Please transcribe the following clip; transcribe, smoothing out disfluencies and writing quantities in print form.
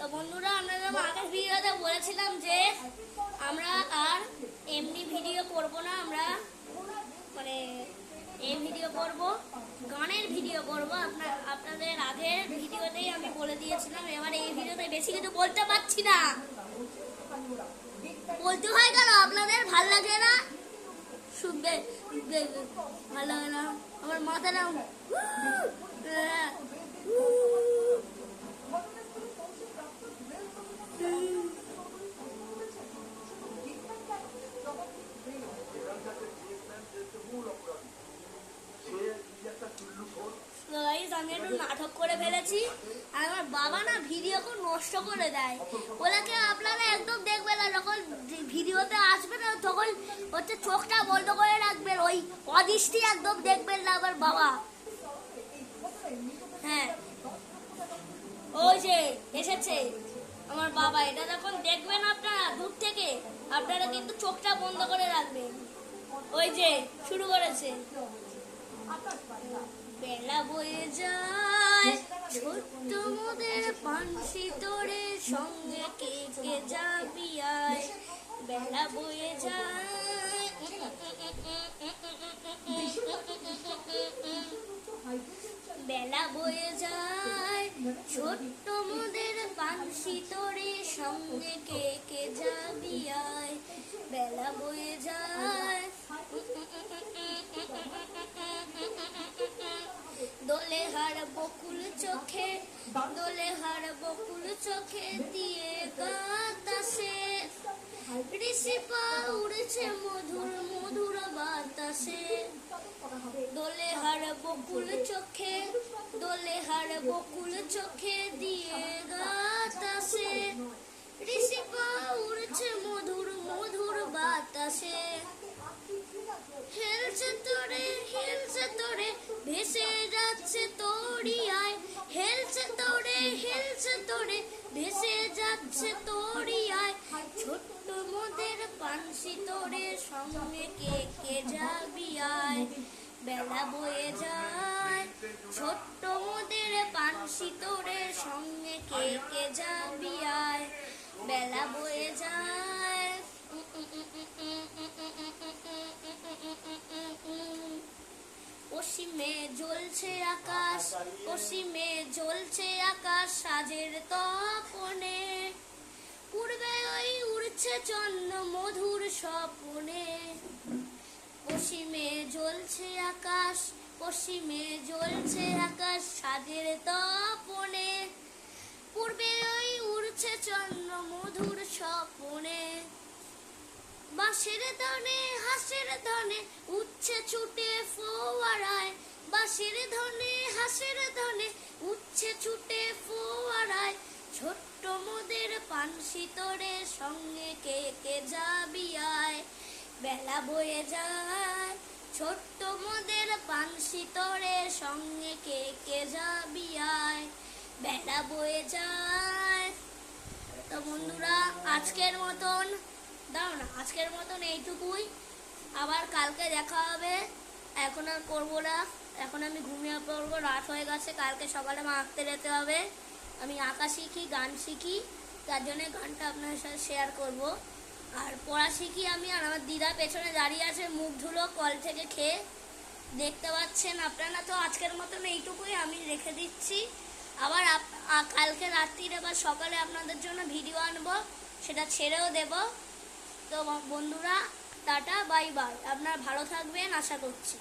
তো বন্ধুরা, আপনাদের আগের ভিডিওতে বলেছিলাম যে আমরা আর এমনি ভিডিও করব না, আমরা মানে এই ভিডিও করব, গানের ভিডিও করব। আপনাদের আগের ভিডিওতেই আমি বলে দিয়েছিলাম। এবার এই ভিডিওতে বেশি কিছু বলতে পারছি না। বলতে হয় কেন? আপনাদের ভাল লাগে না? শুনবে ভালো লাগে না? আমার মাথাটা আমি একটু নাটক করে ফেলেছি। আর আমার বাবা না ভিডিও নষ্ট করে দেয়। ওনাকে আপনারা একদম দেখবেন না, যখন ভিডিওতে আসবে না তখন হচ্ছে চোখটা বন্ধ করে রাখবেন, ওই অদৃষ্টি একদম দেখবেন না আমার বাবা। হ্যাঁ, ওই যে এসেছে আমার বাবা। এটা যখন দেখবেন আপনারা দূর থেকে, আপনারা কিন্তু চোখটা বন্ধ করে রাখবেন। ওই যে শুরু করেছে। বেলা বয়ে যায় ছোট্ট মোদের পানসি তোরে, সঙ্গে কে কে যাবি আয়। বেলা বয়ে যায়, বেলা বয়ে যায় ছোট্ট মোদের পানসি তোরে, সঙ্গে কে কে যাবি আয়। বেলা বয়ে যায়, দোলে হার বকুল চোখে, দোলে হার বকুল চোখে দিয়ে গাতাসে, ঋষিপা উড়েছে মধুর মধুর বাতাসে। দোলে হার বকুল চোখে, দোলে হার বকুল চোখে দিয়ে গাতাসে, ঋষিপা উড়েছে মধুর মধুর বাতাসে। হেলছে তোরে, হেলছে তোরে, ভেসে যাচ্ছে তোরিয়ায়। হেলছে তোরে, হেলছে তোরে, ভেসে যাচ্ছে তোরিয়ায়। ছোট্ট মোদের পানসি তোরে, সঙ্গে কে কে যাবি আয়। বেলা বয়ে যায় ছোট্ট মোদের পানসি তোরে, সঙ্গে কে কে যাবি আয়। বেলা বয়ে যায়, পশ্চিমে জ্বলছে আকাশ, পশ্চিমে জ্বলছে আকাশ সাজের তপনে। পূর্বে ওই উড়ছে চন্দ্র মধুর স্বপনে। পশ্চিমে জ্বলছে আকাশ, পশ্চিমে জ্বলছে আকাশ সাজের তপনে। পূর্বে ওই উড়ছে চন্দ্র মধুর স্বপনে। বাঁশের ধনে হাসের ধনে উচ্ছে ছুটে ফোয়ারায়। বাঁশের ধনে হাসের ধনে উচ্ছে ছুটে ফোয়ারায়। ছোট্ট মোদের পানসি তোরে, সঙ্গে কে কে যাবি আয়। বেলা বয়ে যায় ছোট্ট মোদের পানসি তোরে, সঙ্গে কে কে যাবি আয়। বেলা বয়ে যায়। তো বন্ধুরা, আজকের মতন আজকের মতন এইটুকুই। আবার কালকে দেখা হবে। এখন আর করবো না, এখন আমি ঘুমিয়ে পড়বো, রাত হয়ে গেছে। কালকে সকালে আমার আঁকতে যেতে হবে। আমি আঁকা শিখি, গান শিখি, তার জন্য গানটা আপনার সাথে শেয়ার করব। আর পড়া শিখি আমি। আর আমার দিদা পেছনে দাঁড়িয়ে আছে, মুখ ধুলো কল থেকে খেয়ে, দেখতে পাচ্ছেন আপনারা। তো আজকের মতন এইটুকুই, আমি রেখে দিচ্ছি। আবার কালকে রাত্রিরে বা সকালে আপনাদের জন্য ভিডিও আনবো, সেটা ছেড়েও দেব। তো বন্ধুরা, টাটা, বাই বাই। আপনারা ভালো থাকবেন আশা করছি।